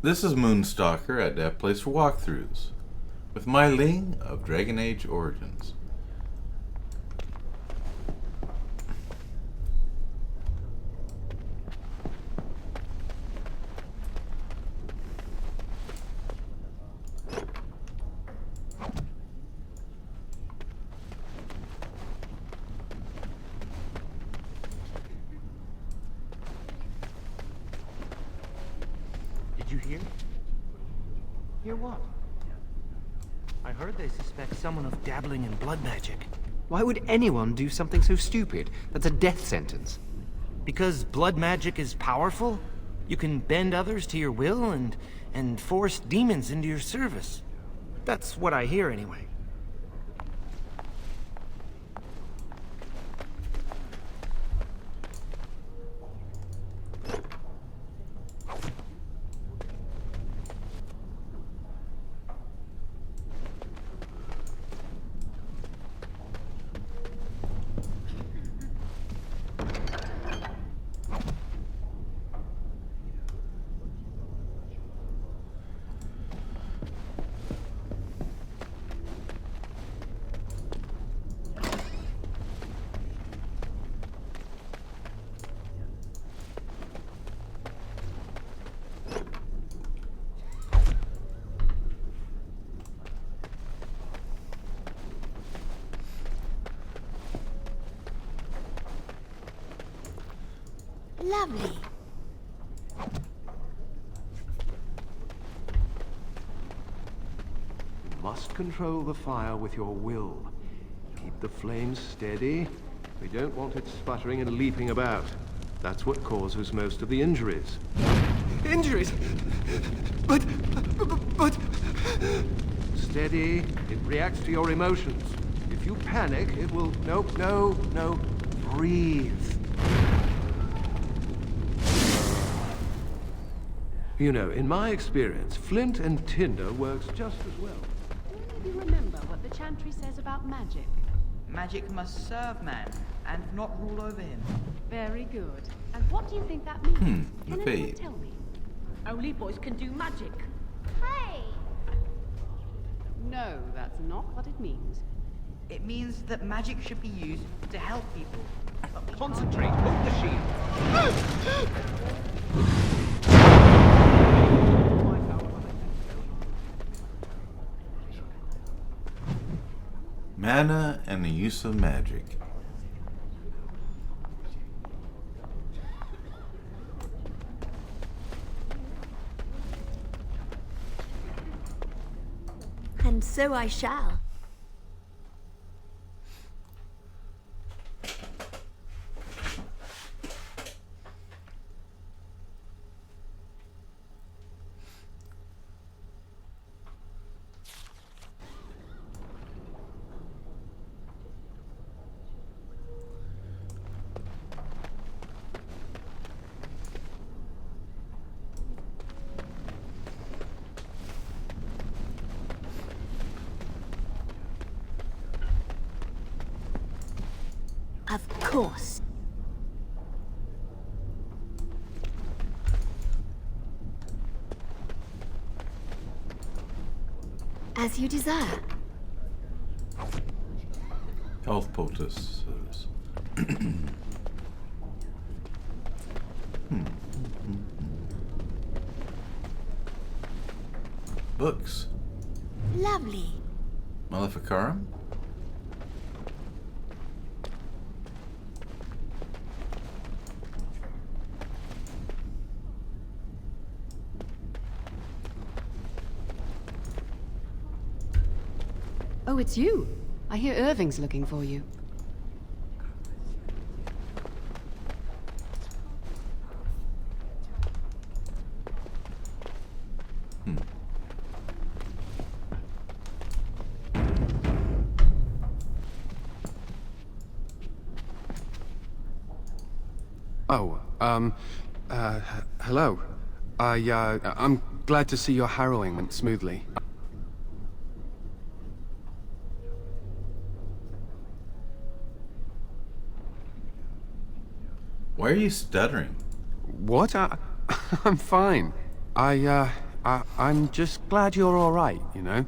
This is Moonstalker at that place for walkthroughs with MaiLing of Dragon Age Origins. Did you hear? Hear what? I heard they suspect someone of dabbling in blood magic. Why would anyone do something so stupid? That's a death sentence. Because blood magic is powerful? You can bend others to your will and force demons into your service. That's what I hear anyway. Lovely. You must control the fire with your will. Keep the flames steady. We don't want it sputtering and leaping about. That's what causes most of the injuries. Injuries? But... Steady. It reacts to your emotions. If you panic, it will... No. Breathe. You know, in my experience, flint and tinder works just as well. Do you remember what the chantry says about magic? Magic must serve man, and not rule over him. Very good. And what do you think that means? Can anyone fade. tell me? Only boys can do magic. Hey! No, that's not what it means. It means that magic should be used to help people. But we can't- Concentrate. Hold the shield. Mana and the use of magic. And so I shall. Of course. As you desire. Health poultices. Books. Lovely. Maleficarum. Oh, it's you. I hear Irving's looking for you. Oh, hello. I'm glad to see your harrowing went smoothly. Why are you stuttering? What? I'm fine. I'm just glad you're all right, you know?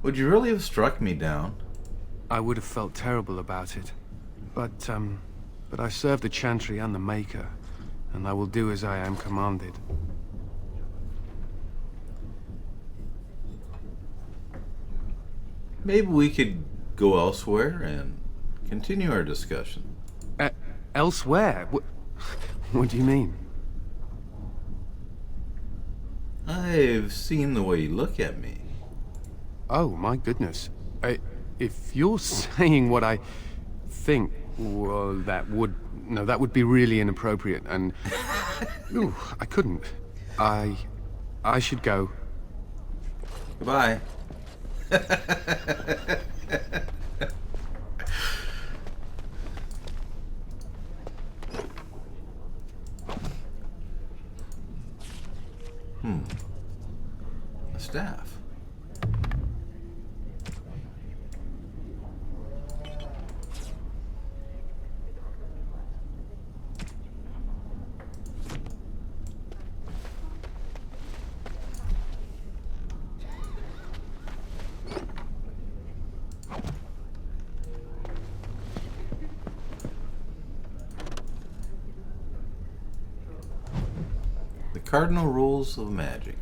Would you really have struck me down? I would have felt terrible about it. But I serve the Chantry and the Maker, and I will do as I am commanded. Maybe we could go elsewhere and continue our discussion. Elsewhere? What do you mean? I've seen the way you look at me. Oh, my goodness. If you're saying what I think, well, that would be really inappropriate, and... Ooh, I couldn't. I should go. Goodbye. A staff. The cardinal rules of magic.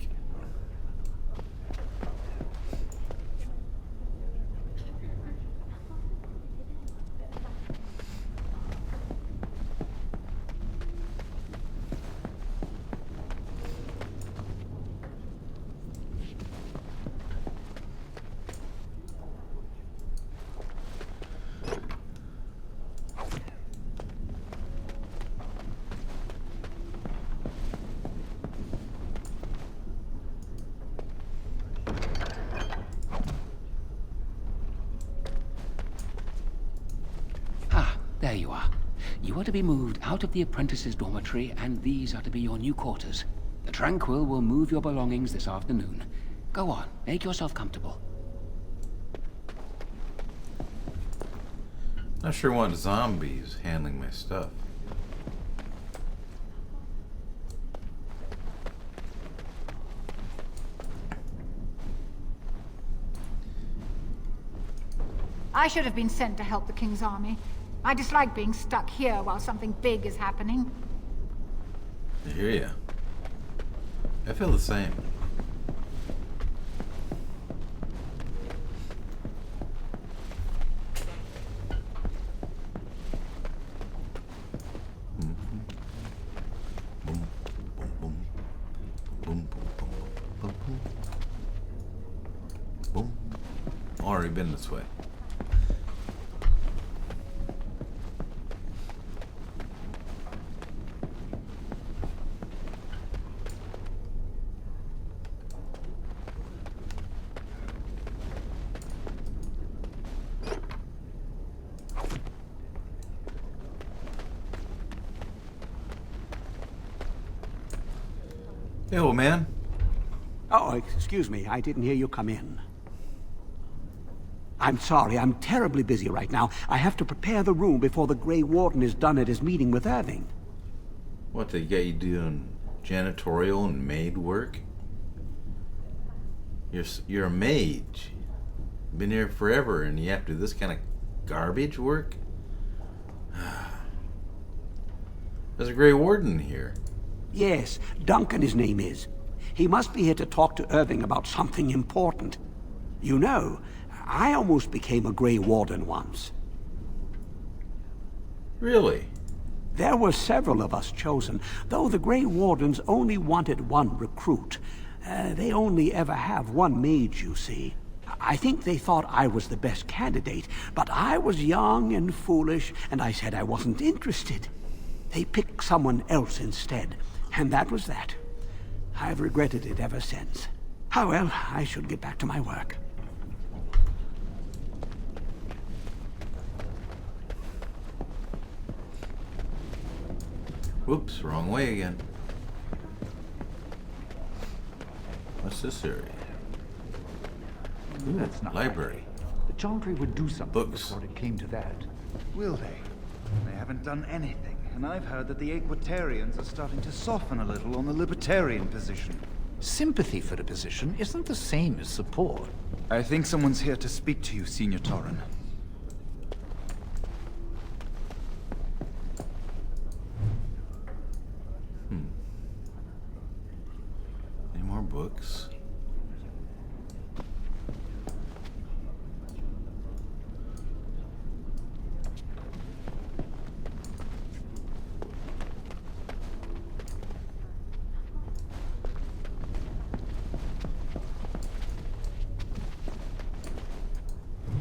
There you are. You are to be moved out of the apprentices' dormitory, and these are to be your new quarters. The Tranquil will move your belongings this afternoon. Go on, make yourself comfortable. Not sure want zombies handling my stuff. I should have been sent to help the King's army. I dislike being stuck here while something big is happening. I hear ya. I feel the same. Boom. Already been this way. Hey, old man. Oh, excuse me. I didn't hear you come in. I'm sorry. I'm terribly busy right now. I have to prepare the room before the Grey Warden is done at his meeting with Irving. What, they got you doing janitorial and maid work? You're a mage. Been here forever and you have to do this kind of garbage work? There's a Grey Warden here. Yes, Duncan his name is. He must be here to talk to Irving about something important. You know, I almost became a Grey Warden once. Really? There were several of us chosen, though the Grey Wardens only wanted one recruit. They only ever have one mage, you see. I think they thought I was the best candidate, but I was young and foolish, and I said I wasn't interested. They picked someone else instead, and that was that. I've regretted it ever since. Oh well, I should get back to my work. Whoops, wrong way again. What's this area? Ooh, That's not library. likely. The Chantry would do something Books. before it came to that. Will they? They haven't done anything, and I've heard that the Equitarians are starting to soften a little on the libertarian position. Sympathy for the position isn't the same as support. I think someone's here to speak to you, Senior Torren. Any more books?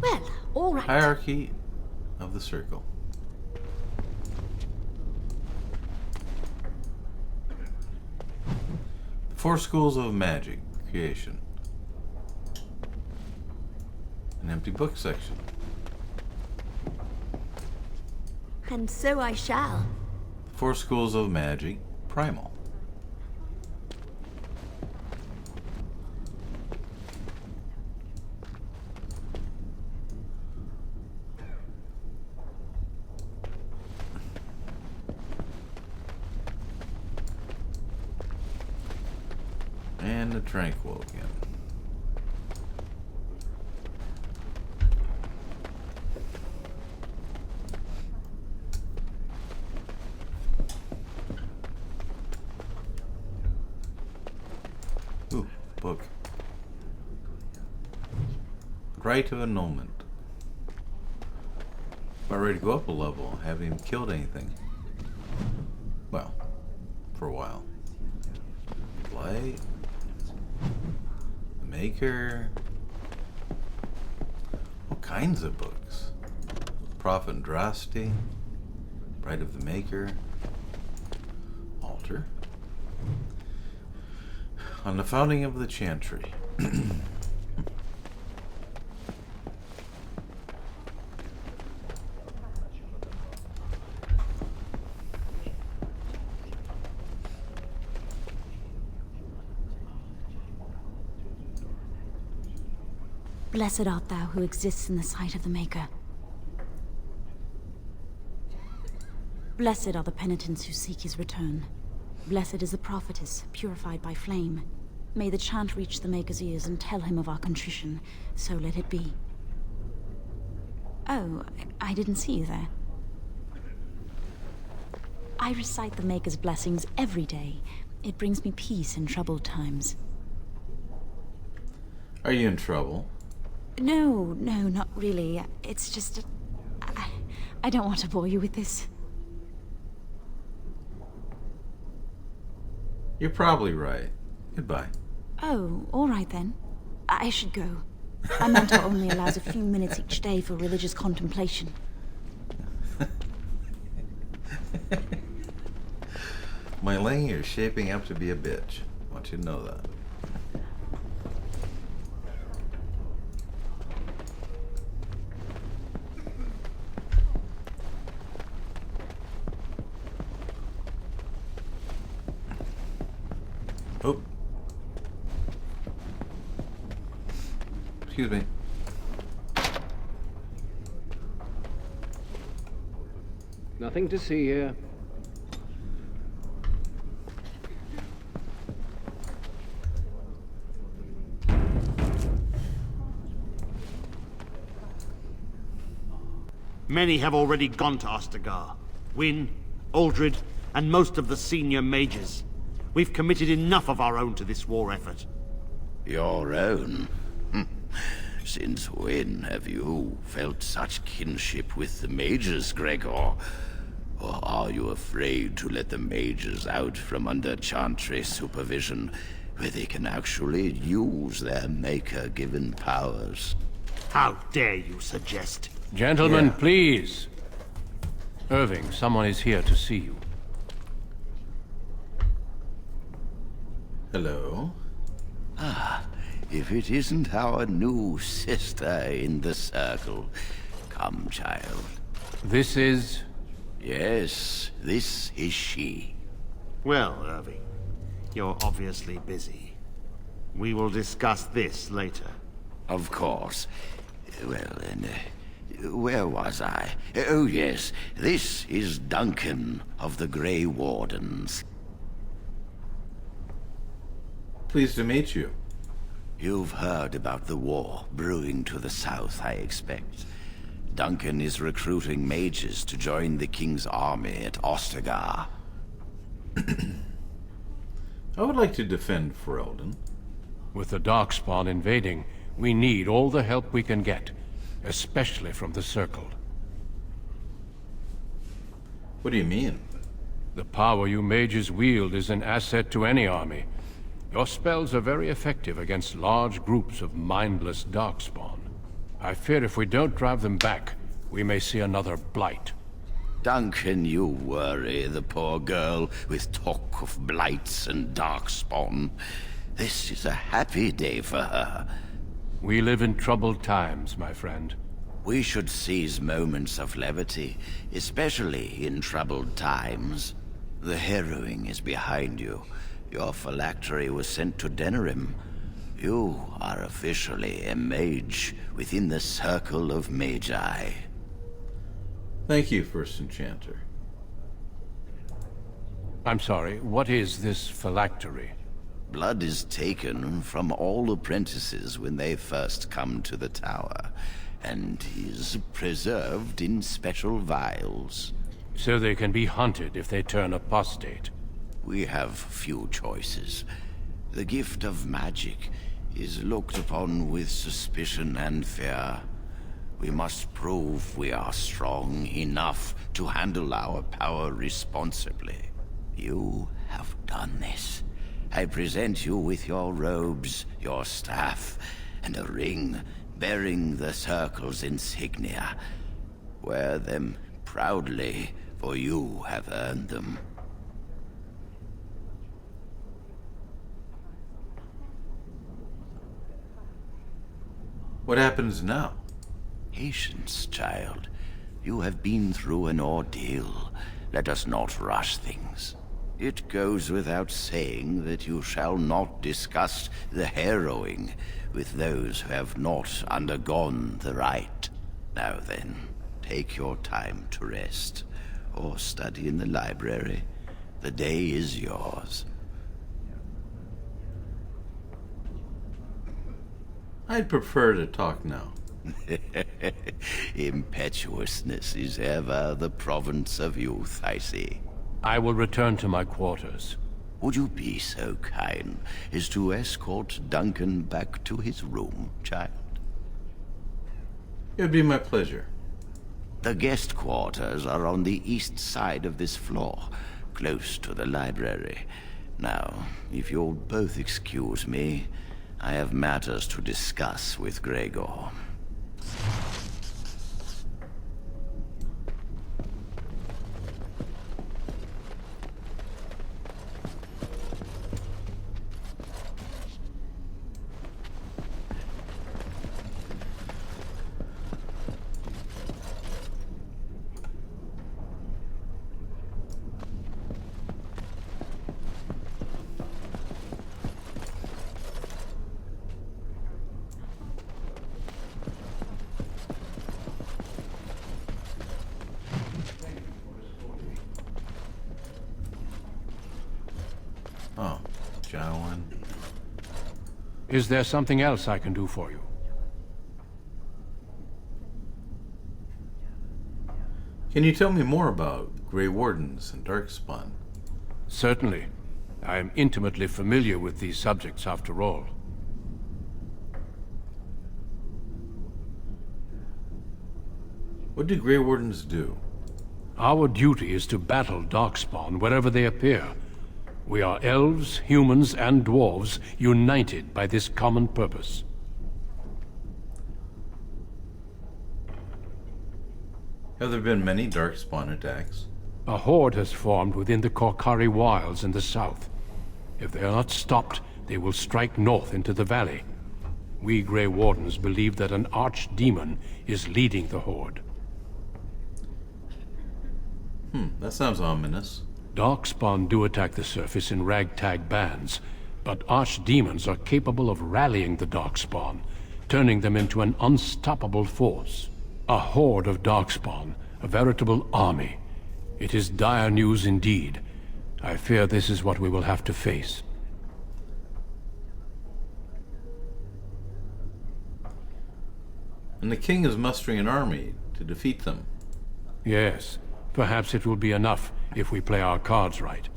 Well, all right. Hierarchy of the Circle. Four schools of magic creation. An empty book section. And so I shall. Four schools of magic primal. And the tranquil again. Ooh, book. Right of annulment. About ready to go up a level. Haven't even killed anything. Well, for a while. Light. Maker. All kinds of books. Prophet and Drasti. Bride of the Maker. Altar. On the founding of the Chantry. Blessed art thou who exists in the sight of the Maker. Blessed are the penitents who seek his return. Blessed is the prophetess, purified by flame. May the chant reach the Maker's ears and tell him of our contrition, so let it be. Oh, I didn't see you there. I recite the Maker's blessings every day. It brings me peace in troubled times. Are you in trouble? No, not really. It's just... I don't want to bore you with this. You're probably right. Goodbye. Oh, all right then. I should go. Our mentor only allows a few minutes each day for religious contemplation. MaiLing, you're shaping up to be a bitch. I want you to know that. Oh. Excuse me. Nothing to see here. Many have already gone to Ostagar. Wynne, Aldred, and most of the senior mages. We've committed enough of our own to this war effort. Your own? Since when have you felt such kinship with the mages, Gregor? Or are you afraid to let the mages out from under Chantry supervision, where they can actually use their Maker-given powers? How dare you suggest? Gentlemen, please. Irving, someone is here to see you. Hello. Ah, if it isn't our new sister in the circle. Come, child. This is... Yes, this is she. Well, Irving, you're obviously busy. We will discuss this later. Of course. Well, then, where was I? Oh, yes. This is Duncan of the Grey Wardens. Pleased to meet you. You've heard about the war brewing to the south, I expect. Duncan is recruiting mages to join the king's army at Ostagar. I would like to defend Ferelden. With the Darkspawn invading, we need all the help we can get, especially from the Circle. What do you mean? The power you mages wield is an asset to any army. Your spells are very effective against large groups of mindless Darkspawn. I fear if we don't drive them back, we may see another blight. Duncan, you worry the poor girl with talk of blights and Darkspawn. This is a happy day for her. We live in troubled times, my friend. We should seize moments of levity, especially in troubled times. The harrowing is behind you. Your phylactery was sent to Denerim. You are officially a mage within the circle of magi. Thank you, First Enchanter. I'm sorry, what is this phylactery? Blood is taken from all apprentices when they first come to the tower, and is preserved in special vials. So they can be hunted if they turn apostate. We have few choices. The gift of magic is looked upon with suspicion and fear. We must prove we are strong enough to handle our power responsibly. You have done this. I present you with your robes, your staff, and a ring bearing the Circle's insignia. Wear them proudly, for you have earned them. What happens now? Patience, child. You have been through an ordeal. Let us not rush things. It goes without saying that you shall not discuss the harrowing with those who have not undergone the rite. Now then, take your time to rest, or study in the library. The day is yours. I'd prefer to talk now. Impetuousness is ever the province of youth, I see. I will return to my quarters. Would you be so kind as to escort Duncan back to his room, child? It would be my pleasure. The guest quarters are on the east side of this floor, close to the library. Now, if you'll both excuse me, I have matters to discuss with Gregor. Oh, Jowan. Is there something else I can do for you? Can you tell me more about Grey Wardens and Darkspawn? Certainly. I am intimately familiar with these subjects, after all. What do Grey Wardens do? Our duty is to battle Darkspawn wherever they appear. We are elves, humans, and dwarves united by this common purpose. Have there been many Darkspawn attacks? A horde has formed within the Korkari Wilds in the south. If they are not stopped, they will strike north into the valley. We Grey Wardens believe that an archdemon is leading the horde. That sounds ominous. Darkspawn do attack the surface in ragtag bands, but archdemons are capable of rallying the Darkspawn, turning them into an unstoppable force. A horde of Darkspawn, a veritable army. It is dire news indeed. I fear this is what we will have to face. And the king is mustering an army to defeat them. Yes, perhaps it will be enough if we play our cards right.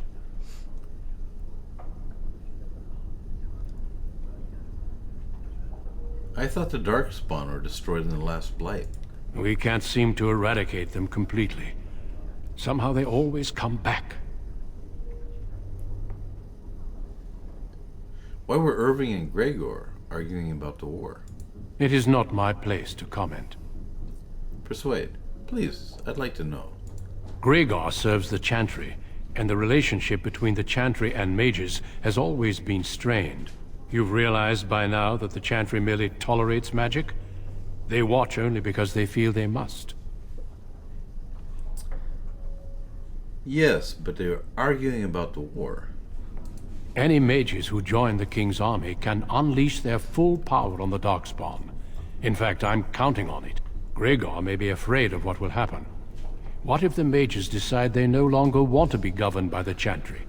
I thought the Darkspawn were destroyed in the last blight. We can't seem to eradicate them completely. Somehow they always come back. Why were Irving and Gregor arguing about the war? It is not my place to comment. Persuade. Please, I'd like to know. Gregor serves the Chantry, and the relationship between the Chantry and mages has always been strained. You've realized by now that the Chantry merely tolerates magic? They watch only because they feel they must. Yes, but they're arguing about the war. Any mages who join the King's army can unleash their full power on the Darkspawn. In fact, I'm counting on it. Gregor may be afraid of what will happen. What if the mages decide they no longer want to be governed by the Chantry?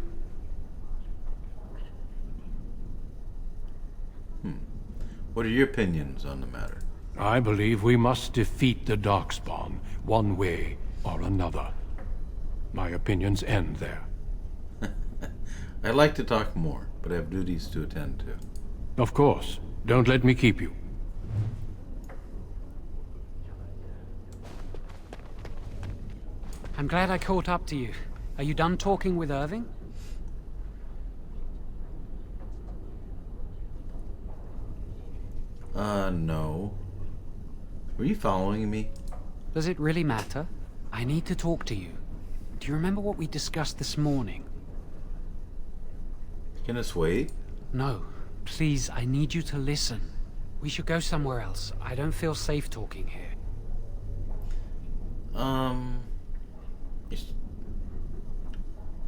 What are your opinions on the matter? I believe we must defeat the Darkspawn, one way or another. My opinions end there. I'd like to talk more, but I have duties to attend to. Of course. Don't let me keep you. I'm glad I caught up to you. Are you done talking with Irving? No. Were you following me? Does it really matter? I need to talk to you. Do you remember what we discussed this morning? Can this wait? No. Please, I need you to listen. We should go somewhere else. I don't feel safe talking here.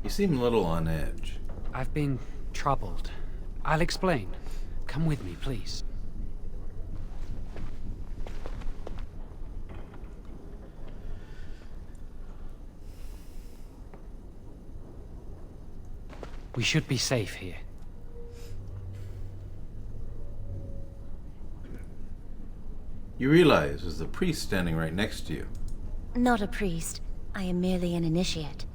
You seem a little on edge. I've been troubled. I'll explain. Come with me, please. We should be safe here. You realize there's a priest standing right next to you. Not a priest. I am merely an initiate.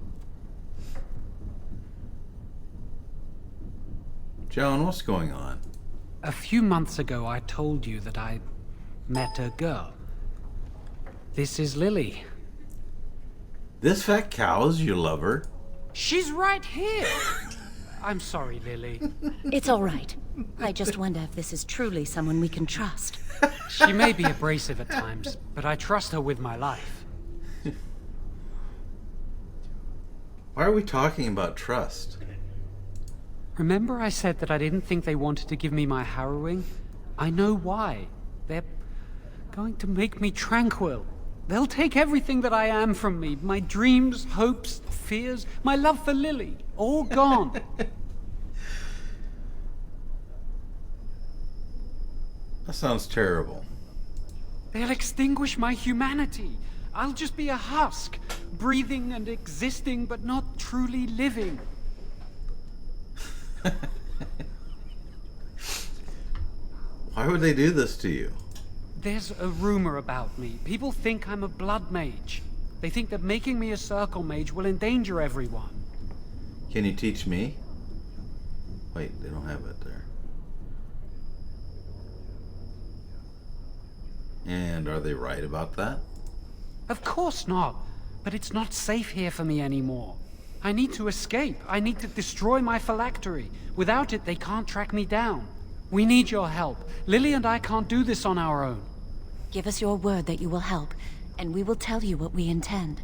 Joan, what's going on? A few months ago, I told you that I met a girl. This is Lily. This fat cow is your lover? She's right here! I'm sorry, Lily. It's all right. I just wonder if this is truly someone we can trust. She may be abrasive at times, but I trust her with my life. Why are we talking about trust? Remember I said that I didn't think they wanted to give me my harrowing? I know why. They're going to make me tranquil. They'll take everything that I am from me. My dreams, hopes, fears, my love for Lily. All gone. That sounds terrible. They'll extinguish my humanity. I'll just be a husk, breathing and existing, but not truly living. Why would they do this to you? There's a rumor about me. People think I'm a blood mage. They think that making me a circle mage will endanger everyone. Can you teach me? Wait, they don't have it there. And are they right about that? Of course not. But it's not safe here for me anymore. I need to escape. I need to destroy my phylactery. Without it, they can't track me down. We need your help. Lily and I can't do this on our own. Give us your word that you will help, and we will tell you what we intend.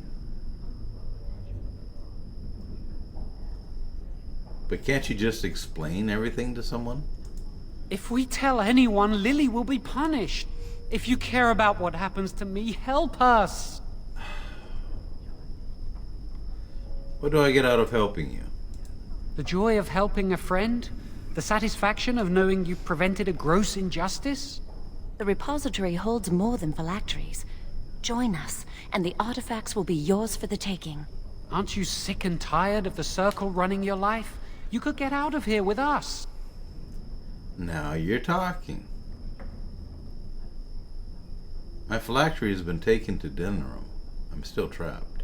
But can't you just explain everything to someone? If we tell anyone, Lily will be punished. If you care about what happens to me, help us. What do I get out of helping you? The joy of helping a friend? The satisfaction of knowing you prevented a gross injustice? The repository holds more than phylacteries. Join us, and the artifacts will be yours for the taking. Aren't you sick and tired of the Circle running your life? You could get out of here with us. Now you're talking. My phylactery has been taken to Denram. I'm still trapped.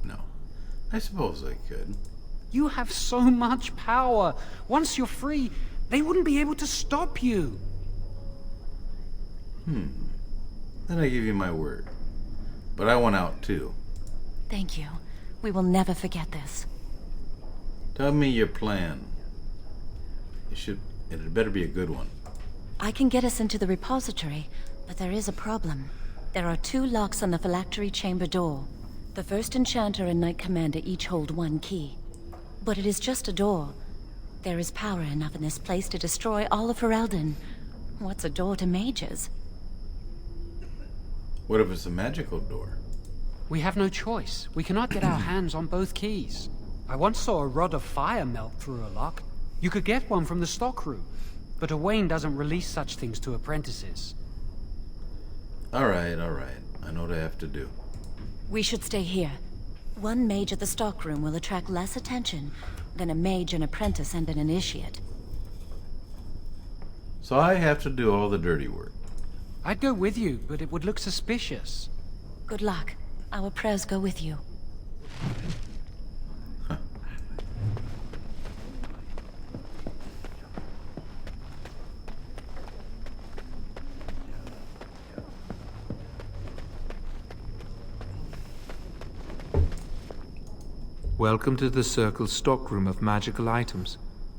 No. I suppose I could. You have so much power. Once you're free, they wouldn't be able to stop you. Then I give you my word. But I want out too. Thank you. We will never forget this. Tell me your plan. It better be a good one. I can get us into the repository, but there is a problem. There are 2 locks on the phylactery chamber door. The first enchanter and knight commander each hold 1 key. But it is just a door. There is power enough in this place to destroy all of Ferelden. What's a door to mages? What if it's a magical door? We have no choice. We cannot get our hands on both keys. I once saw a rod of fire melt through a lock. You could get one from the stockroom, but Owain doesn't release such things to apprentices. Alright. I know what I have to do. We should stay here. 1 mage at the stockroom will attract less attention than a mage, an apprentice, and an initiate. So I have to do all the dirty work. I'd go with you, but it would look suspicious. Good luck. Our prayers go with you. Welcome to the Circle's stockroom of magical items.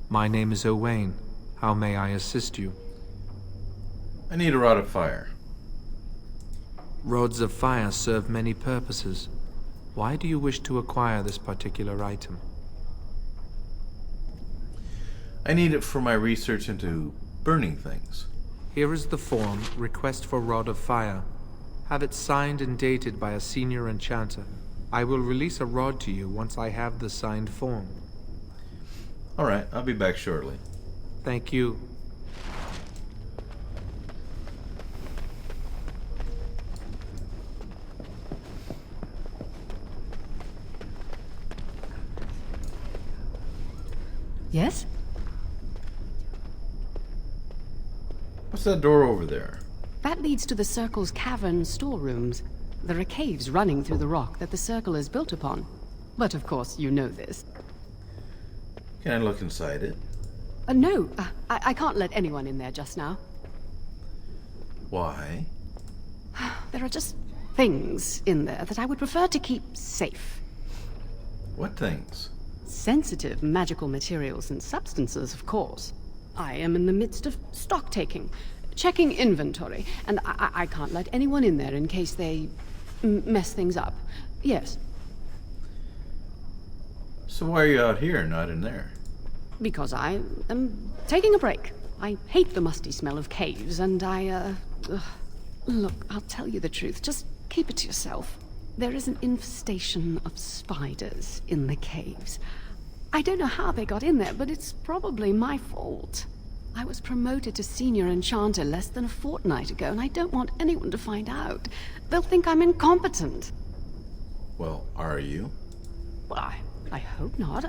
My name is Owain. How may I assist you? I need a rod of fire. Rods of fire serve many purposes. Why do you wish to acquire this particular item? I need it for my research into burning things. Here is the form, Request for Rod of Fire. Have it signed and dated by a senior enchanter. I will release a rod to you once I have the signed form. Alright, I'll be back shortly. Thank you. Yes? What's that door over there? That leads to the Circle's cavern storerooms. There are caves running through the rock that the Circle is built upon. But of course, you know this. Can I look inside it? No, I can't let anyone in there just now. Why? There are just things in there that I would prefer to keep safe. What things? Sensitive magical materials and substances, of course. I am in the midst of stock taking, checking inventory, and I can't let anyone in there in case they mess things up. Yes. So why are you out here, not in there? Because I am taking a break. I hate the musty smell of caves, and Look, I'll tell you the truth. Just keep it to yourself. There is an infestation of spiders in the caves. I don't know how they got in there, but it's probably my fault. I was promoted to senior enchanter less than a fortnight ago, and I don't want anyone to find out. They'll think I'm incompetent. Well, are you? Well, I hope not.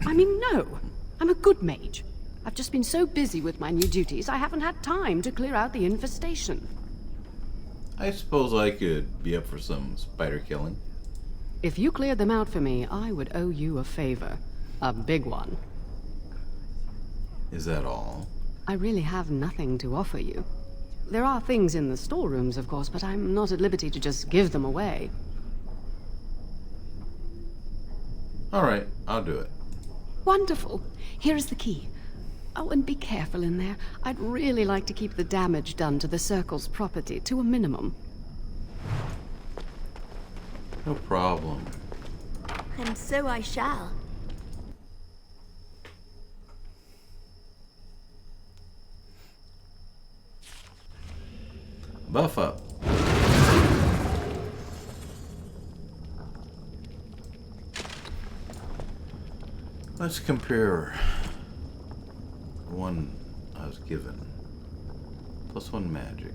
I mean, no. I'm a good mage. I've just been so busy with my new duties, I haven't had time to clear out the infestation. I suppose I could be up for some spider killing. If you cleared them out for me, I would owe you a favor. A big one. Is that all? I really have nothing to offer you. There are things in the storerooms, of course, but I'm not at liberty to just give them away. Alright, I'll do it. Wonderful. Here is the key. Oh, and be careful in there. I'd really like to keep the damage done to the Circle's property to a minimum. No problem. And so I shall. Buff up. Let's compare the one I was given. +1 magic.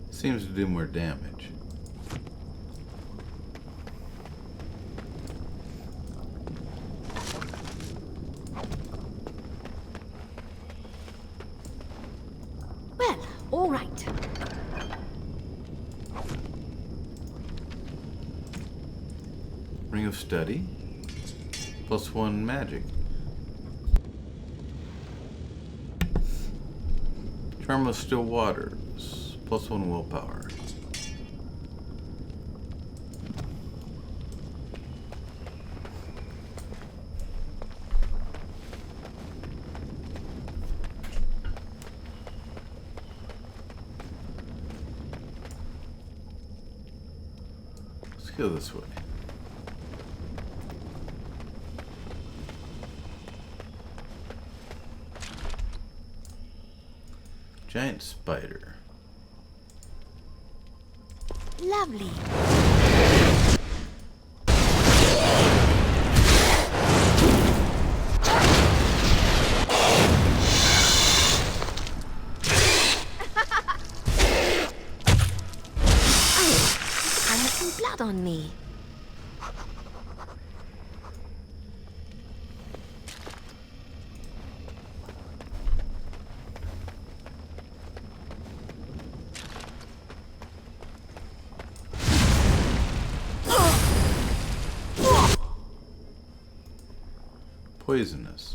Seems to do more damage. Well, all right. Ring of Study. +1 magic. Charm of Still Waters. +1 willpower. Let's go this way. Giant spider. Lovely. I have some blood on me. Poisonous.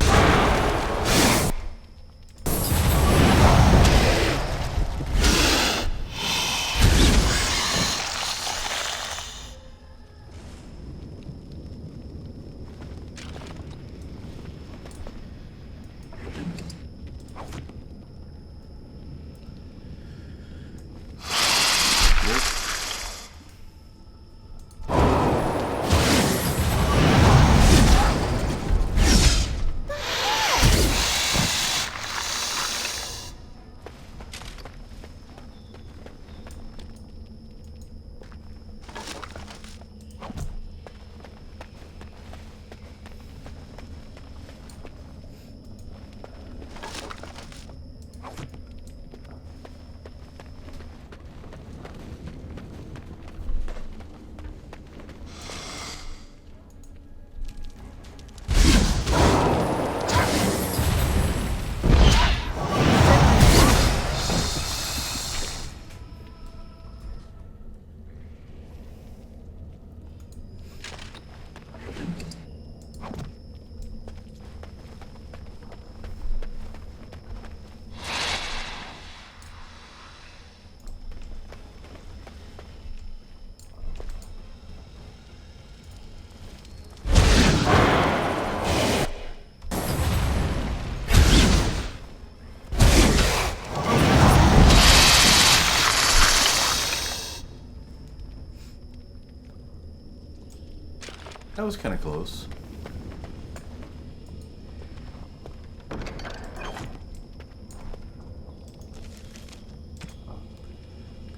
That was kind of close.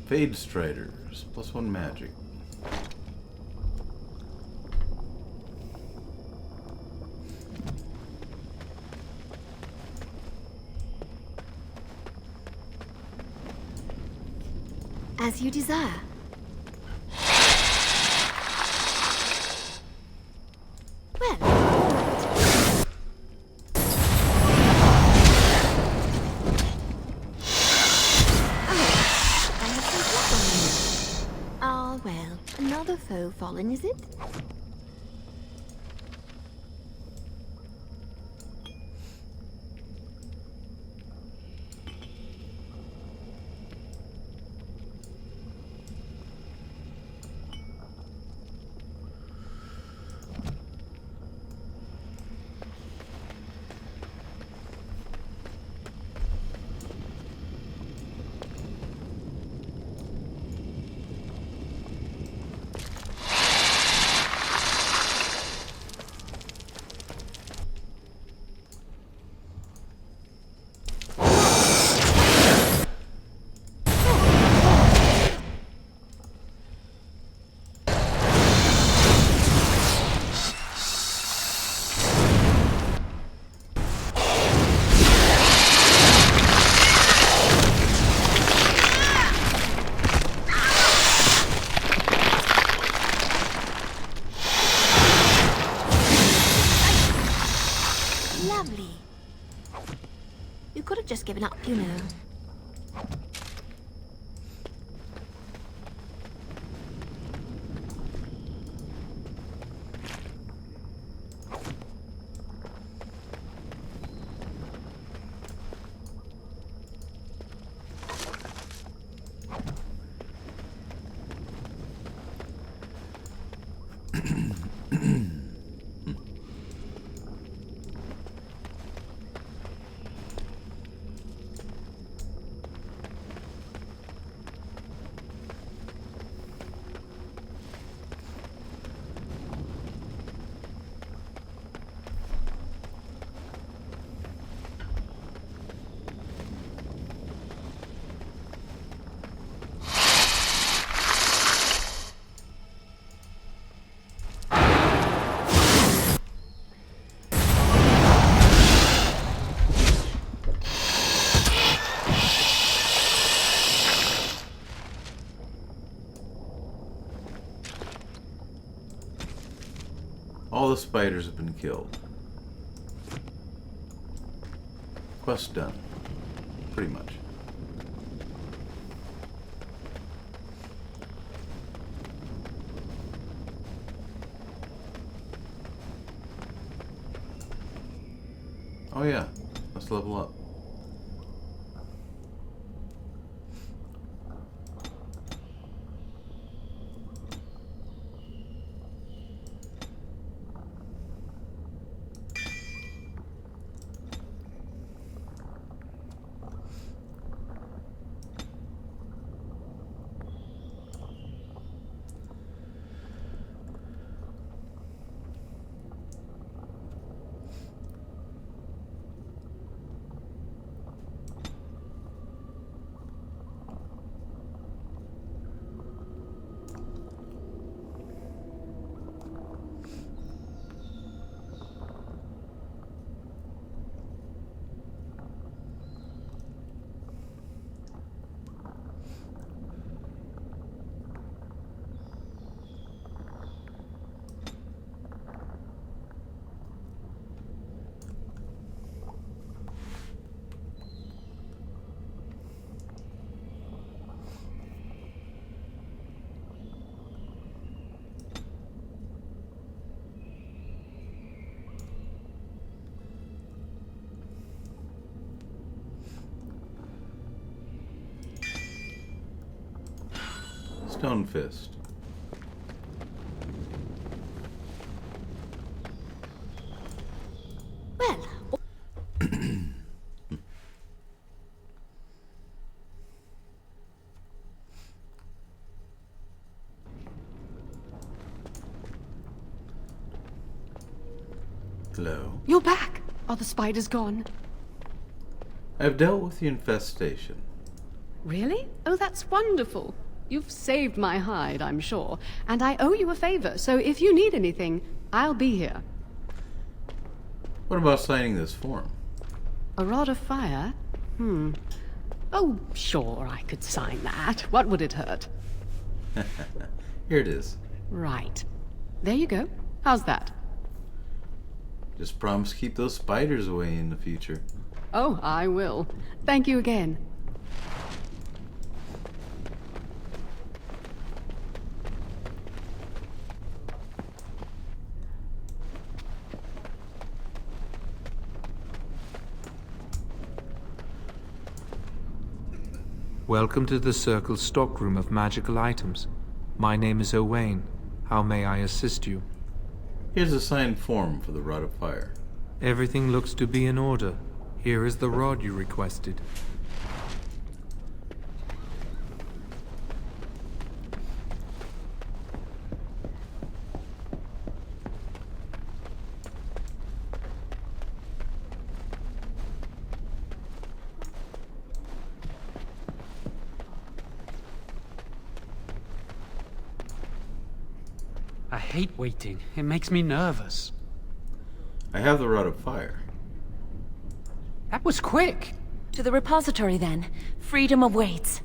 Fade Striders, +1 magic. As you desire. Well, all right. I have some blood on me. Ah, well, another foe fallen, is it? just given up, you know. All the spiders have been killed. Quest done. Pretty much. Oh yeah, let's level up. Stone Fist. Well, Hello. You're back. Are the spiders gone? I've dealt with the infestation. Really? Oh, that's wonderful. You've saved my hide, I'm sure. And I owe you a favor, so if you need anything, I'll be here. What about signing this form? A rod of fire? Oh, sure, I could sign that. What would it hurt? Here it is. Right. There you go. How's that? Just promise to keep those spiders away in the future. Oh, I will. Thank you again. Welcome to the Circle's stockroom of magical items. My name is Owain. How may I assist you? Here's a signed form for the Rod of Fire. Everything looks to be in order. Here is the rod you requested. I hate waiting. It makes me nervous. I have the Rod of Fire. That was quick. To the repository, then. Freedom awaits.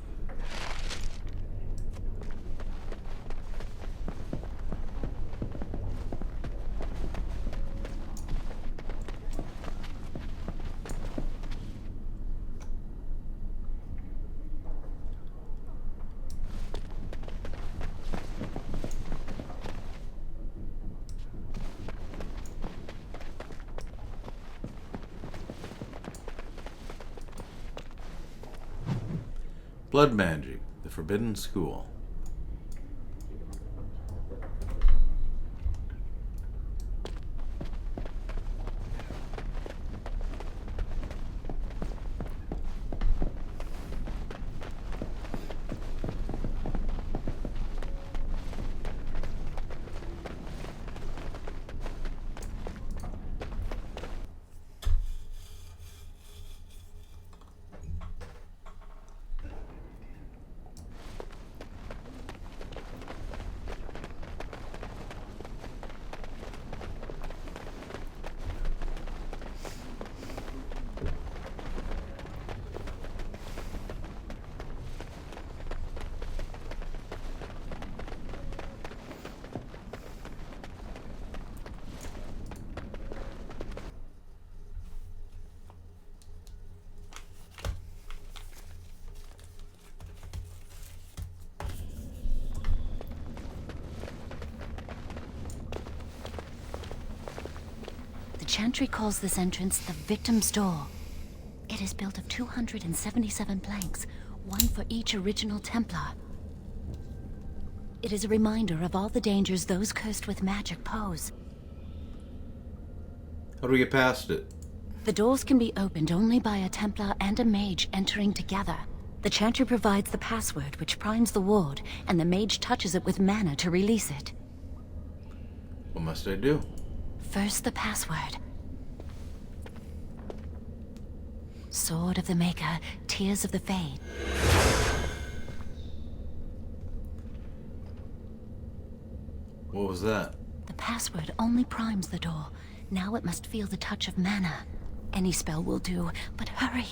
Blood magic, the forbidden school. Chantry calls this entrance the Victim's Door. It is built of 277 planks, one for each original Templar. It is a reminder of all the dangers those cursed with magic pose. How do we get past it? The doors can be opened only by a Templar and a mage entering together. The Chantry provides the password, which primes the ward, and the mage touches it with mana to release it. What must I do? First, the password. Sword of the Maker, Tears of the Fade. What was that? The password only primes the door. Now it must feel the touch of mana. Any spell will do, but hurry.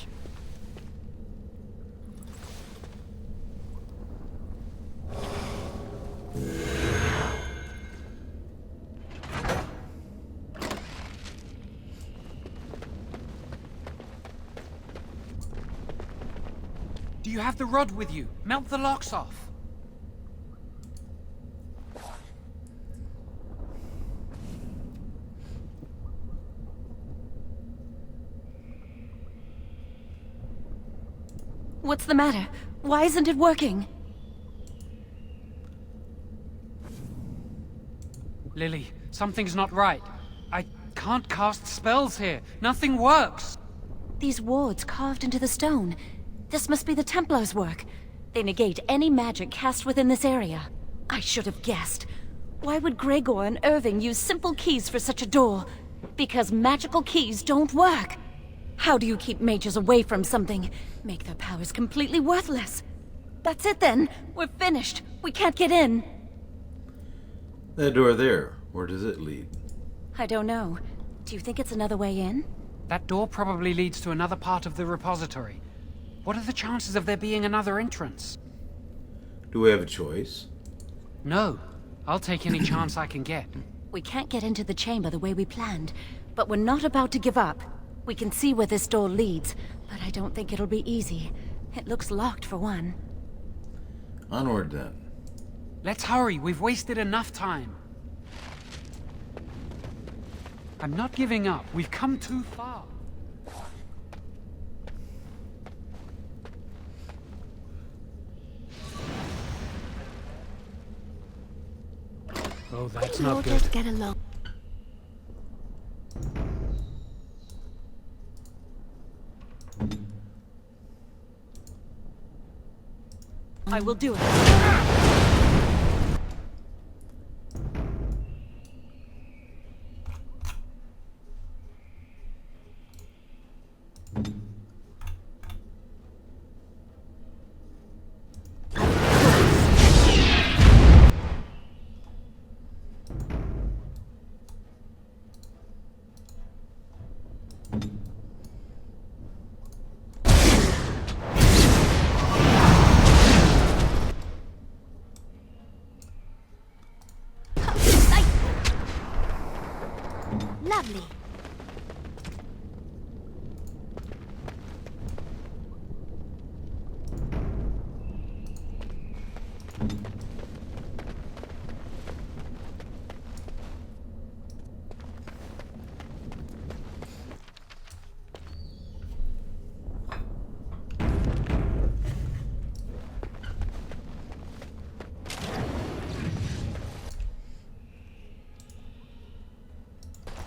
Do you have the rod with you? Melt the locks off. What's the matter? Why isn't it working? Lily, something's not right. I can't cast spells here. Nothing works. These wards carved into the stone. This must be the Templars' work. They negate any magic cast within this area. I should have guessed. Why would Gregor and Irving use simple keys for such a door? Because magical keys don't work. How do you keep mages away from something? Make their powers completely worthless. That's it then. We're finished. We can't get in. That door there, where does it lead? I don't know. Do you think it's another way in? That door probably leads to another part of the repository. What are the chances of there being another entrance? Do we have a choice? No. I'll take any chance I can get. We can't get into the chamber the way we planned, but we're not about to give up. We can see where this door leads, but I don't think it'll be easy. It looks locked for one. Onward then. Let's hurry. We've wasted enough time. I'm not giving up. We've come too far. Oh, that's not good. We'll just get along. I will do it. Lovely.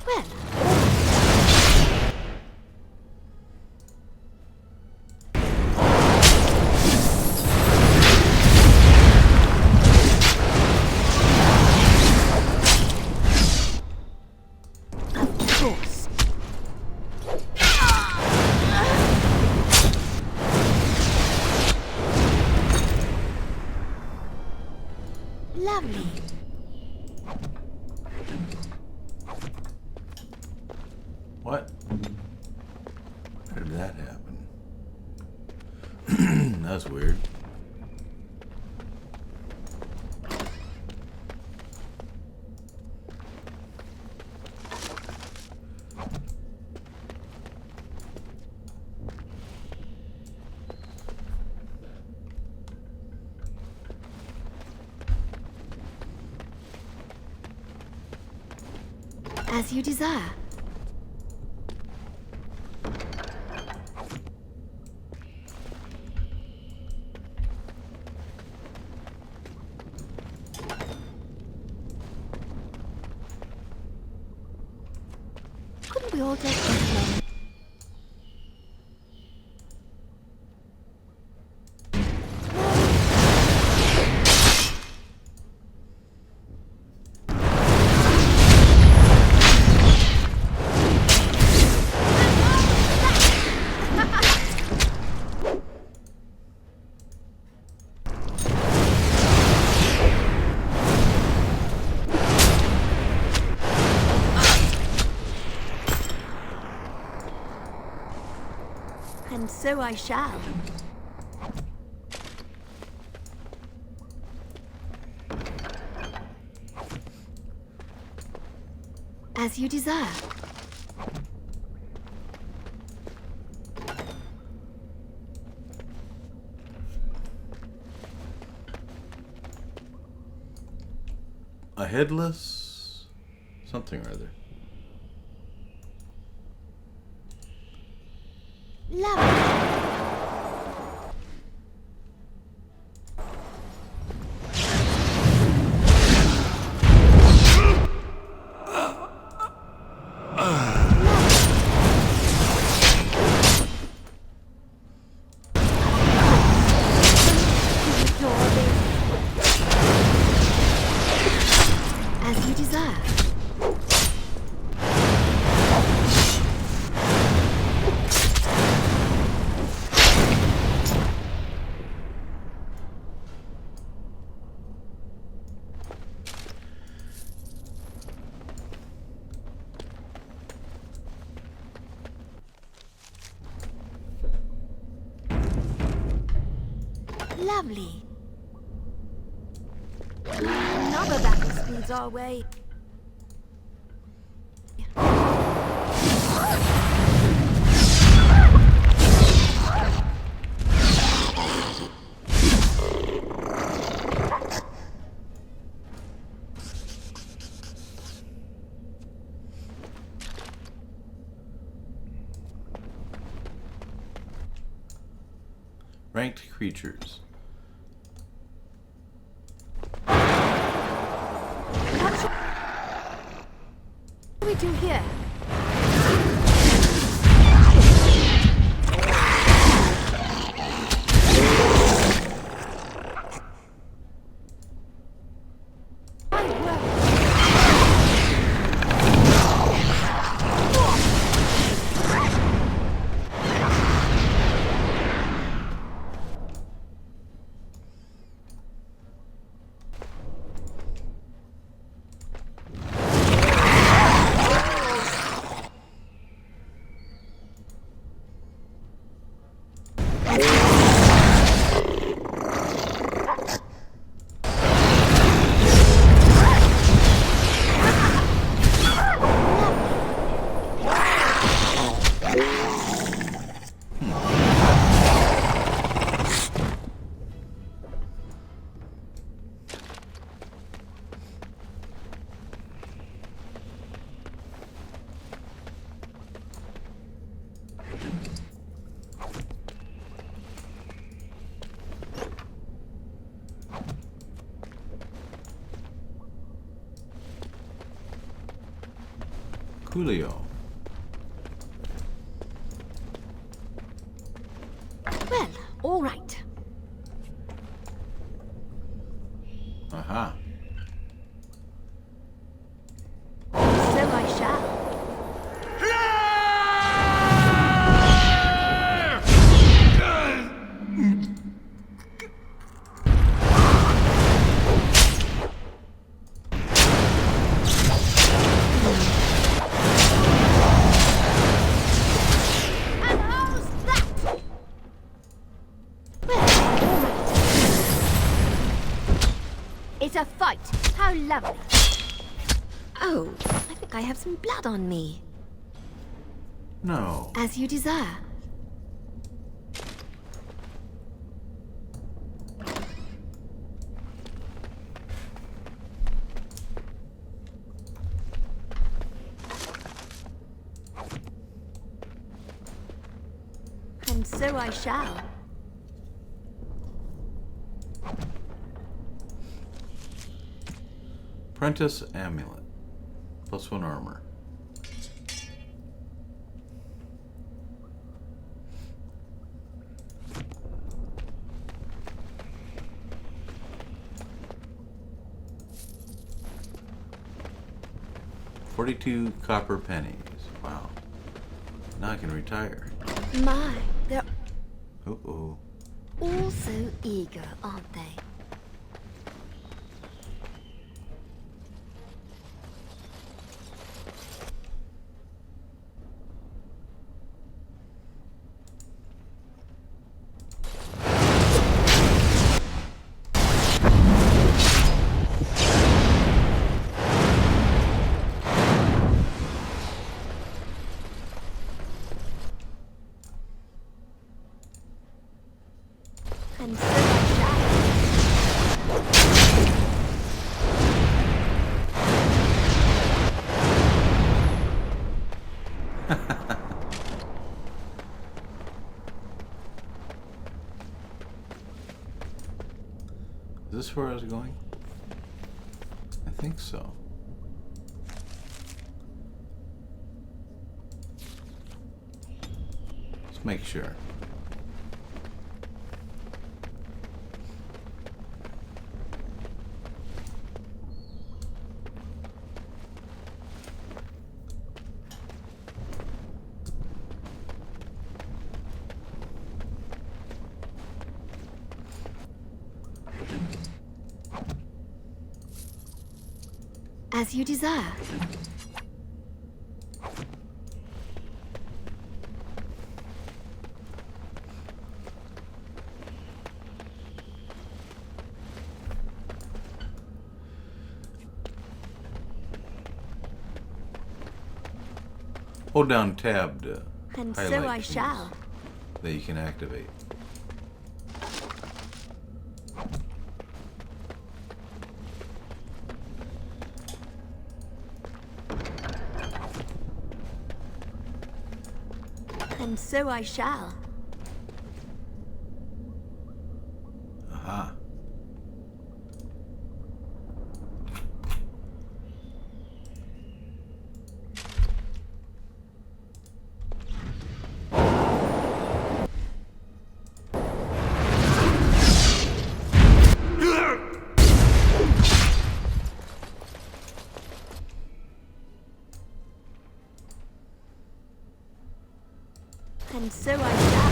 Well, of course. Lovely. What? Where did that happen? That's weird. As you desire. Couldn't we all just get along? And so I shall. As you desire. A headless something or other. As you desire. Lovely. Another battle speeds our way. Ranked creatures. What do we do here? Julio. Well, all right. Aha. So I shall. It's a fight. How lovely. Oh, I think I have some blood on me. No. As you desire. And so I shall. Apprentice amulet. +1 armor. $42 copper pennies. Wow. Now I can retire. My, they're Uh-oh. all so eager, aren't they? And so I Is this where I was going? I think so. Let's make sure. As you desire. Hold down tab to And so highlight I things shall. that you can activate. And so I shall. Aha. And so I shall.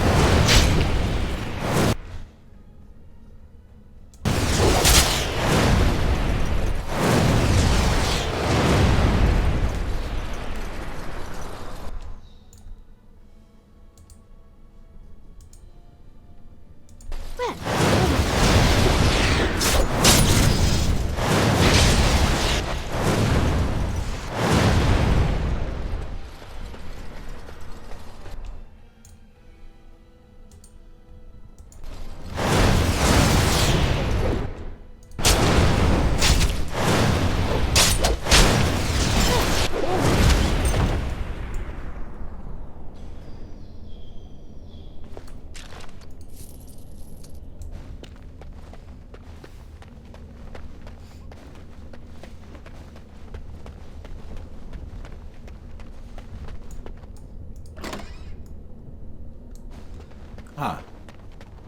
Ah,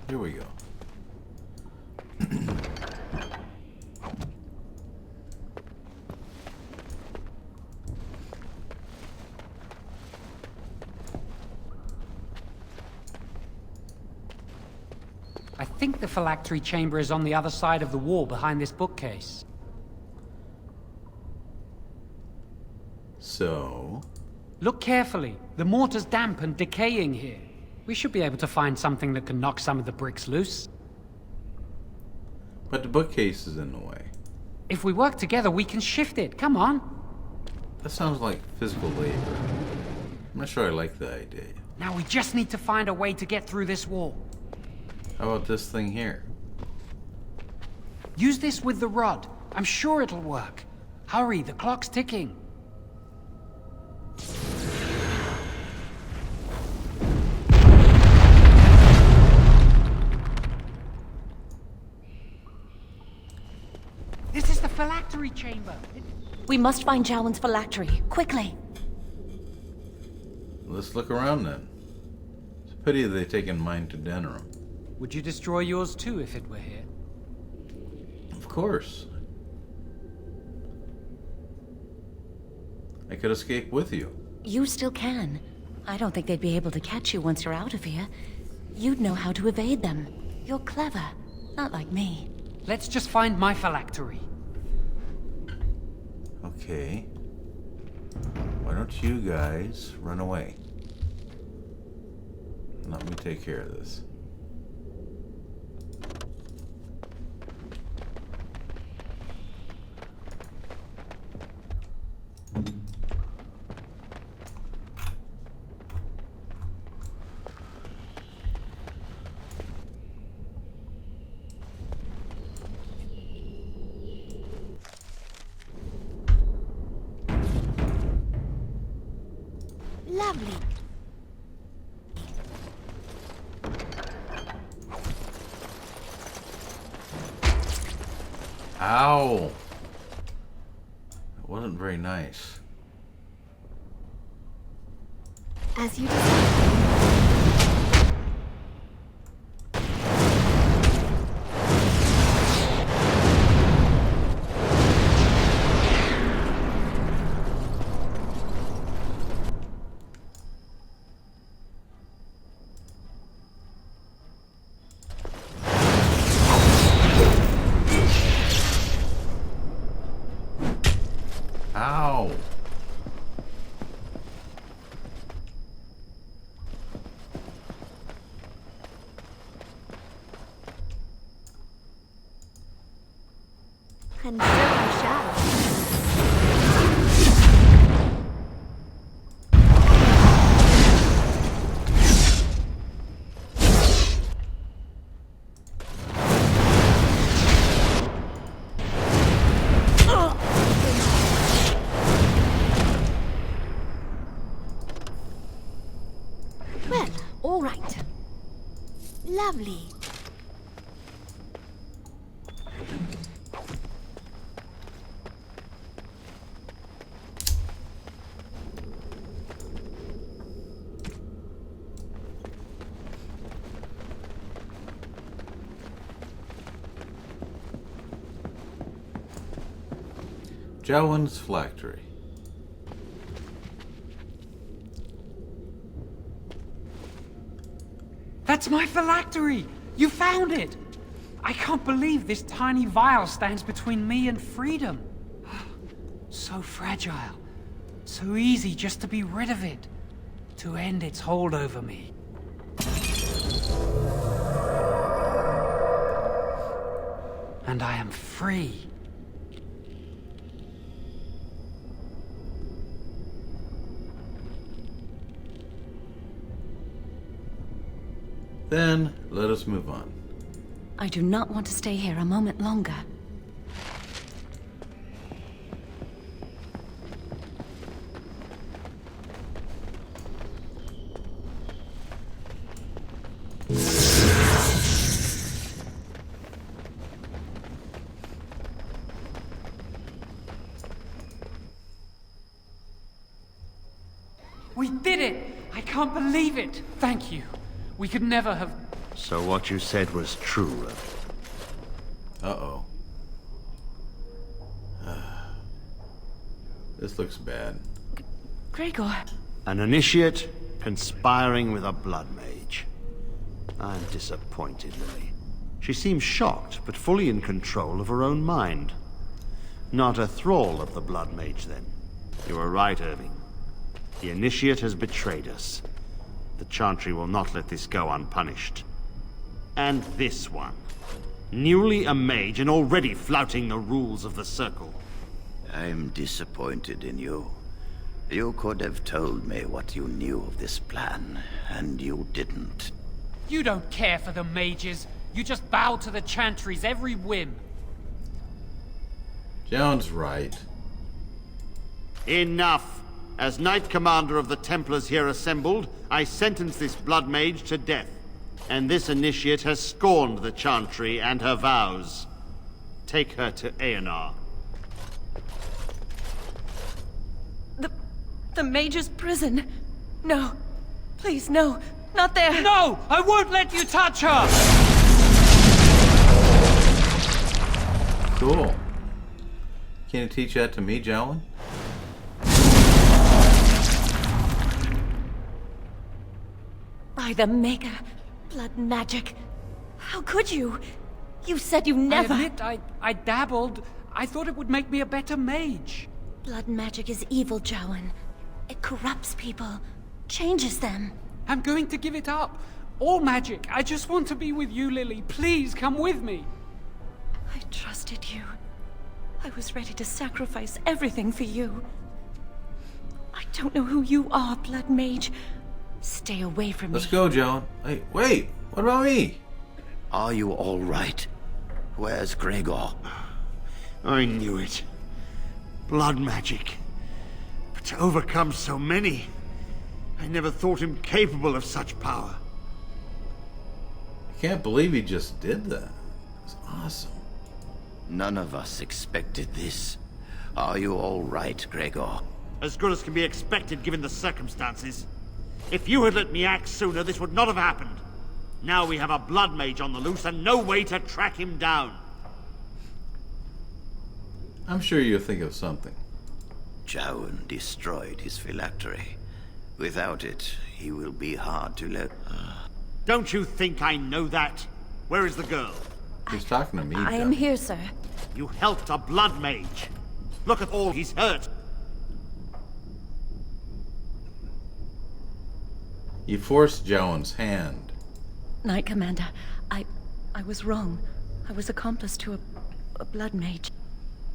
here we go. I think the phylactery chamber is on the other side of the wall behind this bookcase. So... Look carefully. The mortar's damp and decaying here. We should be able to find something that can knock some of the bricks loose. But the bookcase is in the way. If we work together, we can shift it. Come on. That sounds like physical labor. I'm not sure I like the idea. Now we just need to find a way to get through this wall. How about this thing here? Use this with the rod. I'm sure it'll work. Hurry, the clock's ticking. This is the phylactery chamber. We must find Jowan's phylactery, quickly. Let's look around then. It's a pity they've taken mine to Denerim. Would you destroy yours too if it were here? Of course. I could escape with you. You still can. I don't think they'd be able to catch you once you're out of here. You'd know how to evade them. You're clever, not like me. Let's just find my phylactery. Okay. Why don't you guys run away? Let me take care of this. Lovely. Ow! It wasn't very nice. As you Ow! And so you shall. Well, all right. Lovely. Jowan's phylactery. That's my phylactery! You found it! I can't believe this tiny vial stands between me and freedom. So fragile. So easy just to be rid of it. To end its hold over me. And I am free. Then, let us move on. I do not want to stay here a moment longer. We did it! I can't believe it! Thank you. We could never have... So what you said was true. Uh-oh. This looks bad. Gregor. An initiate conspiring with a blood mage. I'm disappointed, Lily. She seems shocked, but fully in control of her own mind. Not a thrall of the blood mage, then. You were right, Irving. The initiate has betrayed us. The Chantry will not let this go unpunished. And this one. Newly a mage and already flouting the rules of the Circle. I'm disappointed in you. You could have told me what you knew of this plan, and you didn't. You don't care for the mages. You just bow to the Chantry's every whim. Jones right. Enough! As Knight Commander of the Templars here assembled, I sentence this blood mage to death. And this initiate has scorned the Chantry and her vows. Take her to Aenar. The mage's prison. No. Please, no. Not there. No! I won't let you touch her! Cool. Can you teach that to me, Jalen? By the Maker. Blood magic. How could you? You said you never... I admit, I dabbled. I thought it would make me a better mage. Blood magic is evil, Jowan. It corrupts people. Changes them. I'm going to give it up. All magic. I just want to be with you, Lily. Please, come with me. I trusted you. I was ready to sacrifice everything for you. I don't know who you are, Blood Mage. Stay away from me. Let's go, Joan. Hey, wait. What about me? Are you all right? Where's Gregor? I knew it. Blood magic. But to overcome so many, I never thought him capable of such power. I can't believe he just did that. It's awesome. None of us expected this. Are you all right, Gregor? As good as can be expected given the circumstances. If you had let me act sooner, this would not have happened. Now we have a blood mage on the loose and no way to track him down. I'm sure you'll think of something. Jowan destroyed his phylactery. Without it, he will be hard to let... Don't you think I know that? Where is the girl? He's talking to me. I am here, sir. You helped a blood mage. Look at all he's hurt. You forced Jowan's hand. Knight Commander, I was wrong. I was accomplice to a blood mage.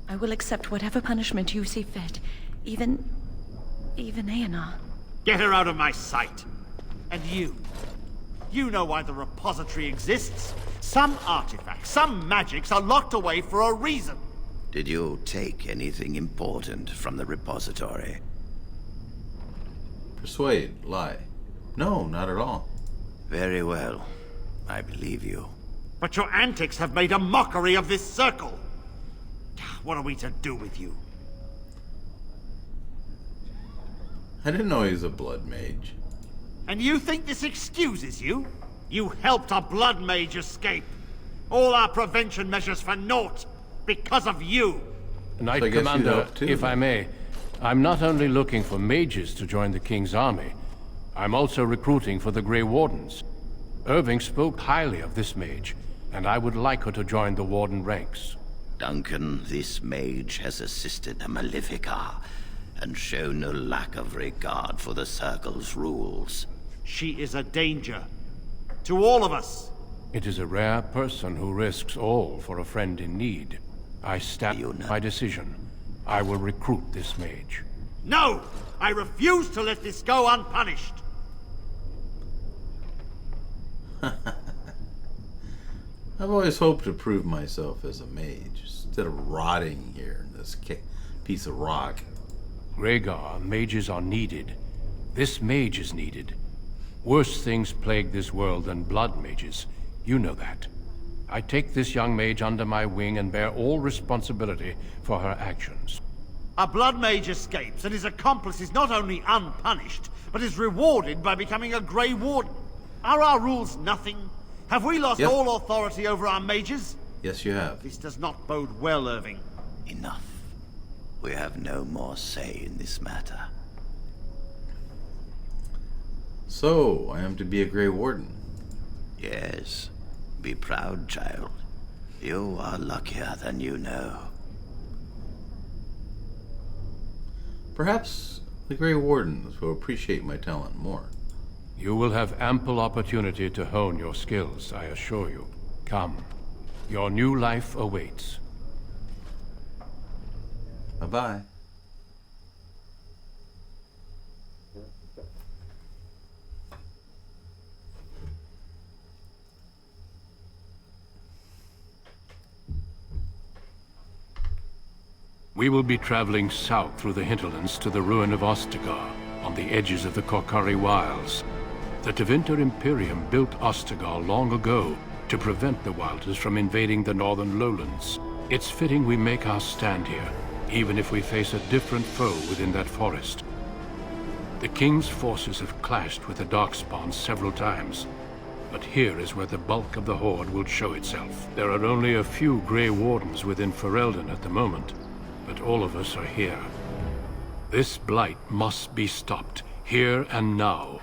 I will accept whatever punishment you see fit. Even Aenar. Get her out of my sight. And you. You know why the repository exists. Some artifacts, some magics are locked away for a reason. Did you take anything important from the repository? Persuade, lie. No, not at all. Very well. I believe you. But your antics have made a mockery of this circle. What are we to do with you? I didn't know he was a blood mage. And you think this excuses you? You helped a blood mage escape. All our prevention measures for naught. Because of you. Knight Commander, if I may, I'm not only looking for mages to join the King's army, I'm also recruiting for the Grey Wardens. Irving spoke highly of this mage, and I would like her to join the Warden ranks. Duncan, this mage has assisted the Malefica, and shown no lack of regard for the Circle's rules. She is a danger. To all of us. It is a rare person who risks all for a friend in need. I stand my decision. I will recruit this mage. No! I refuse to let this go unpunished! I've always hoped to prove myself as a mage, instead of rotting here in this piece of rock. Gregor, mages are needed. This mage is needed. Worse things plague this world than blood mages. You know that. I take this young mage under my wing and bear all responsibility for her actions. A blood mage escapes, and his accomplice is not only unpunished, but is rewarded by becoming a Grey Warden. Are our rules nothing? Have we lost Yep. all authority over our mages? Yes, you have. This does not bode well, Irving. Enough. We have no more say in this matter. So, I am to be a Grey Warden. Yes. Be proud, child. You are luckier than you know. Perhaps the Grey Wardens will appreciate my talent more. You will have ample opportunity to hone your skills, I assure you. Come. Your new life awaits. Bye-bye. We will be traveling south through the hinterlands to the ruin of Ostagar, on the edges of the Korkari Wilds. The Tevinter Imperium built Ostagar long ago to prevent the Wilders from invading the northern lowlands. It's fitting we make our stand here, even if we face a different foe within that forest. The King's forces have clashed with the Darkspawn several times, but here is where the bulk of the Horde will show itself. There are only a few Grey Wardens within Ferelden at the moment, but all of us are here. This blight must be stopped, here and now.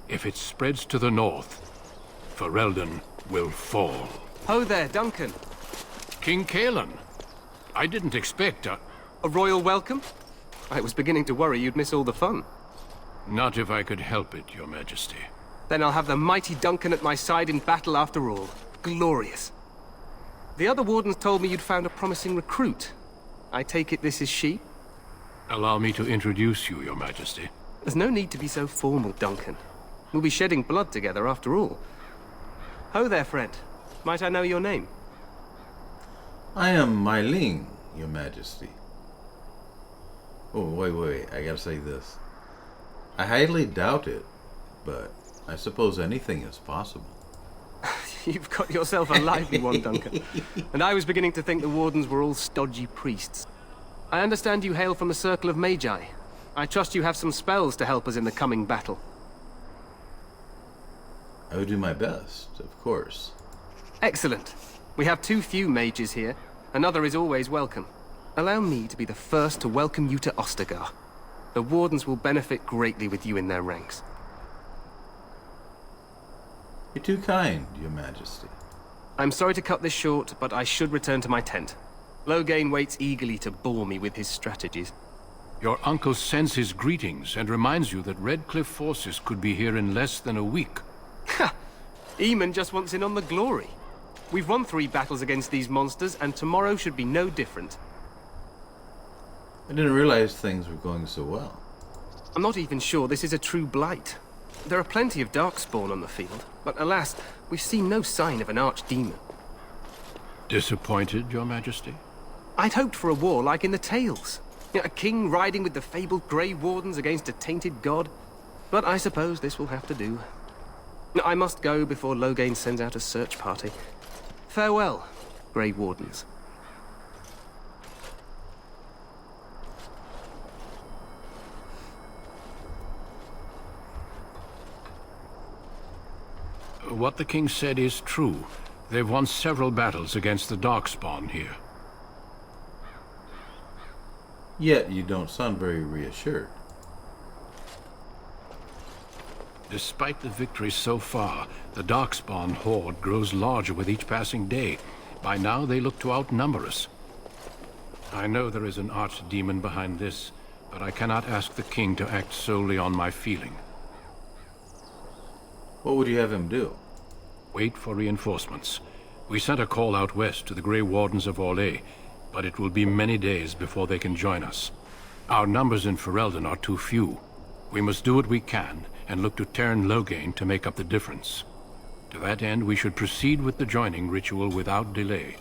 If it spreads to the north, Ferelden will fall. Ho there, Duncan. King Kaelan. I didn't expect a royal welcome? I was beginning to worry you'd miss all the fun. Not if I could help it, Your Majesty. Then I'll have the mighty Duncan at my side in battle after all. Glorious. The other wardens told me you'd found a promising recruit. I take it this is she? Allow me to introduce you, Your Majesty. There's no need to be so formal, Duncan. We'll be shedding blood together after all. Ho there, friend. Might I know your name? I am MaiLing, Your Majesty. Oh, wait, I gotta say this. I highly doubt it, but I suppose anything is possible. You've got yourself a lively one, Duncan. And I was beginning to think the wardens were all stodgy priests. I understand you hail from the Circle of Magi. I trust you have some spells to help us in the coming battle. I will do my best, of course. Excellent. We have too few mages here. Another is always welcome. Allow me to be the first to welcome you to Ostagar. The wardens will benefit greatly with you in their ranks. You're too kind, Your Majesty. I'm sorry to cut this short, but I should return to my tent. Loghain waits eagerly to bore me with his strategies. Your uncle sends his greetings and reminds you that Redcliffe forces could be here in less than a week. Ha! Eamon just wants in on the glory. We've won 3 battles against these monsters, and tomorrow should be no different. I didn't realize things were going so well. I'm not even sure this is a true blight. There are plenty of Darkspawn on the field, but alas, we've seen no sign of an archdemon. Disappointed, Your Majesty? I'd hoped for a war like in the tales. A king riding with the fabled Grey Wardens against a tainted god. But I suppose this will have to do. I must go before Loghain sends out a search party. Farewell, Grey Wardens. What the king said is true. They've won several battles against the Darkspawn here. Yet you don't sound very reassured. Despite the victories so far, the Darkspawn horde grows larger with each passing day. By now, they look to outnumber us. I know there is an archdemon behind this, but I cannot ask the king to act solely on my feeling. What would you have him do? Wait for reinforcements. We sent a call out west to the Grey Wardens of Orlais, but it will be many days before they can join us. Our numbers in Ferelden are too few. We must do what we can, and look to Teyrn Loghain to make up the difference. To that end, we should proceed with the joining ritual without delay.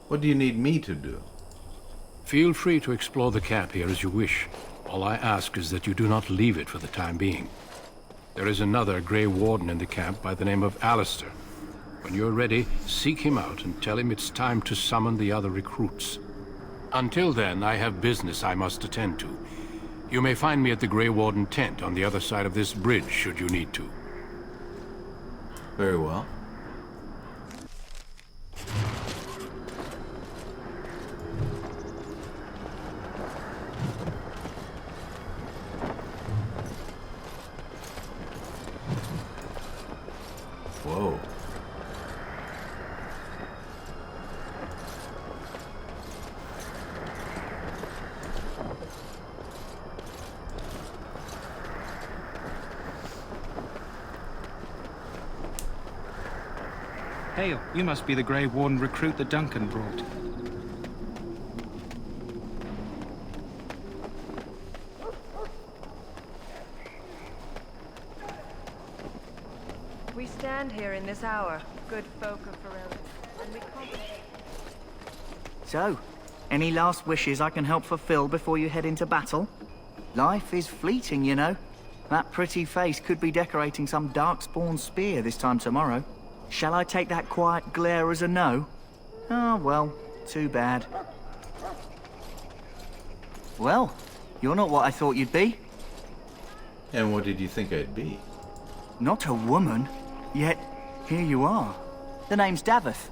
What do you need me to do? Feel free to explore the camp here as you wish. All I ask is that you do not leave it for the time being. There is another Grey Warden in the camp by the name of Alistair. When you're ready, seek him out and tell him it's time to summon the other recruits. Until then, I have business I must attend to. You may find me at the Grey Warden tent on the other side of this bridge, should you need to. Very well. Whoa. Hail, you must be the Grey Warden recruit that Duncan brought. We stand here in this hour, good folk of Ferelden, and we contemplate. So, any last wishes I can help fulfill before you head into battle? Life is fleeting, you know. That pretty face could be decorating some Darkspawn spear this time tomorrow. Shall I take that quiet glare as a no? Oh, well, too bad. Well, you're not what I thought you'd be. And what did you think I'd be? Not a woman, yet here you are. The name's Daveth.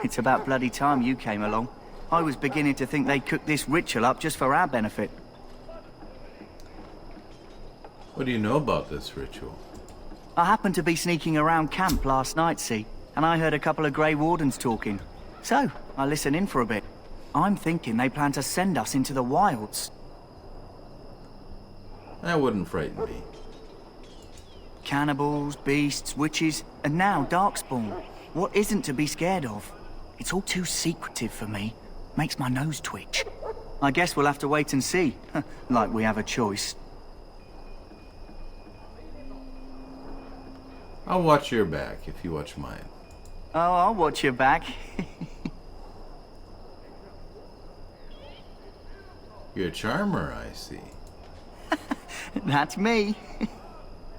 It's about bloody time you came along. I was beginning to think they cooked this ritual up just for our benefit. What do you know about this ritual? I happened to be sneaking around camp last night, see, and I heard a couple of Grey Wardens talking. So, I listened in for a bit. I'm thinking they plan to send us into the wilds. That wouldn't frighten me. Cannibals, beasts, witches, and now Darkspawn. What isn't to be scared of? It's all too secretive for me. Makes my nose twitch. I guess we'll have to wait and see, like we have a choice. I'll watch your back if you watch mine. Oh, I'll watch your back. You're a charmer, I see. That's me.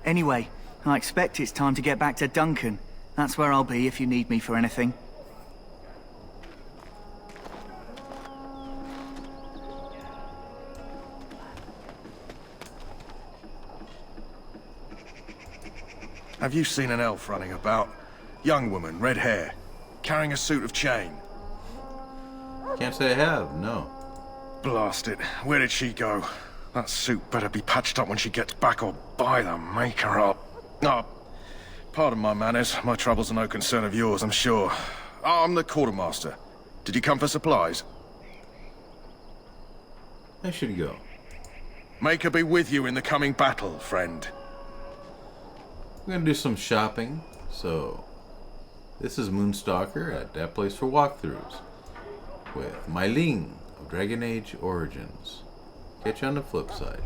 Anyway, I expect it's time to get back to Duncan. That's where I'll be if you need me for anything. Have you seen an elf running about? Young woman, red hair, carrying a suit of chain. Can't say I have, no. Blast it. Where did she go? That suit better be patched up when she gets back, or by the maker up. Oh, pardon my manners. My troubles are no concern of yours, I'm sure. I'm the quartermaster. Did you come for supplies? I should go. Make her be with you in the coming battle, friend. We're gonna do some shopping, so this is Moonstalker at that place for walkthroughs with MaiLing of Dragon Age Origins. Catch you on the flip side.